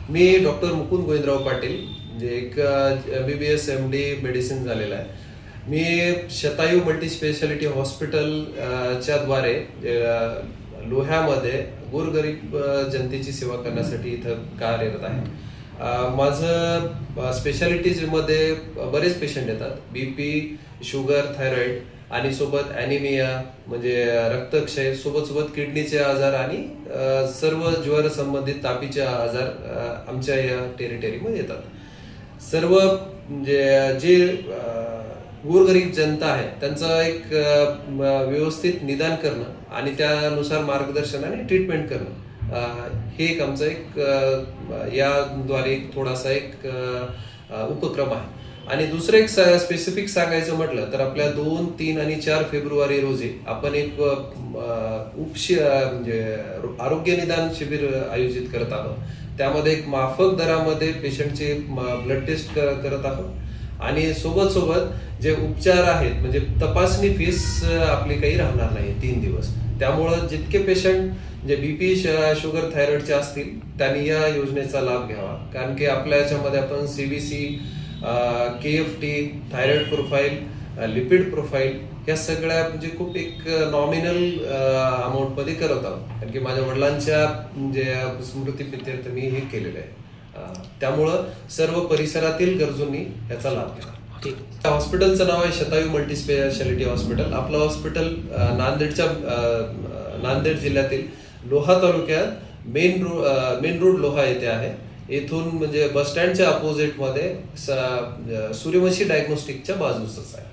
मी doctor Mukund Govindrao Patil, जे एक MBBS MD medicine झालेला आहे. मी शतायू मल्टी स्पेशालिटी हॉस्पिटल च्या द्वारे लोह्यामध्ये गोरगरीब जनतेची सेवा करण्यासाठी इथं कार्यरत आहे. माझं स्पेशालिटीजमध्ये बरेच पेशंट येतात. BP, शुगर, थायरॉइड आणि सोबत ॲनिमिया म्हणजे रक्तक्षय, सोबत किडनीचे आजार आणि सर्व ज्वर संबंधित तापीचे आजार आमच्या या टेरिटरीमध्ये येतात. सर्व जे गोरगरीब जनता आहे त्यांचं एक व्यवस्थित निदान करणं आणि त्यानुसार मार्गदर्शन आणि ट्रीटमेंट करणं, हे एक आमचं एक याद्वारे थोडासा एक उपक्रम आहे. आणि दुसरं एक स्पेसिफिक सांगायचं म्हटलं तर आपल्या 2, 3 आणि 4 फेब्रुवारी रोजी आपण एक म्हणजे आरोग्य निदान शिबिर आयोजित करत आहोत. त्यामध्ये एक माफक दरामध्ये पेशंटचे ब्लड टेस्ट करत आहोत आणि सोबत जे उपचार आहेत म्हणजे तपासणी फीस आपली काही राहणार नाही 3 दिवस. त्यामुळं जितके पेशंट जे BP, शुगर, थायरॉइडचे असतील त्यांनी या योजनेचा लाभ घ्यावा. कारण की आपल्या याच्यामध्ये आपण CBC, KFT, thyroid profile, lipid profile या सगळ्या म्हणजे खूप एक नॉमिनल अमाऊंटमध्ये करत आहोत. कारण की माझ्या वडिलांच्या म्हणजे स्मृतीप्रित्यर्थ मी हे केलेलं आहे. त्यामुळं सर्व परिसरातील गरजूंनी याचा लाभ घ्यावा. हॉस्पिटलचं नाव आहे शतायू मल्टी स्पेशालिटी हॉस्पिटल. आपलं हॉस्पिटल नांदेड जिल्ह्यातील लोहा तालुक्यात मेन रोड लोहा येथे आहे. येथून म्हणजे बस स्टँडच्या अपोजिट मध्ये सूर्यवंशी डायग्नोस्टिकच्या बाजूच आहे.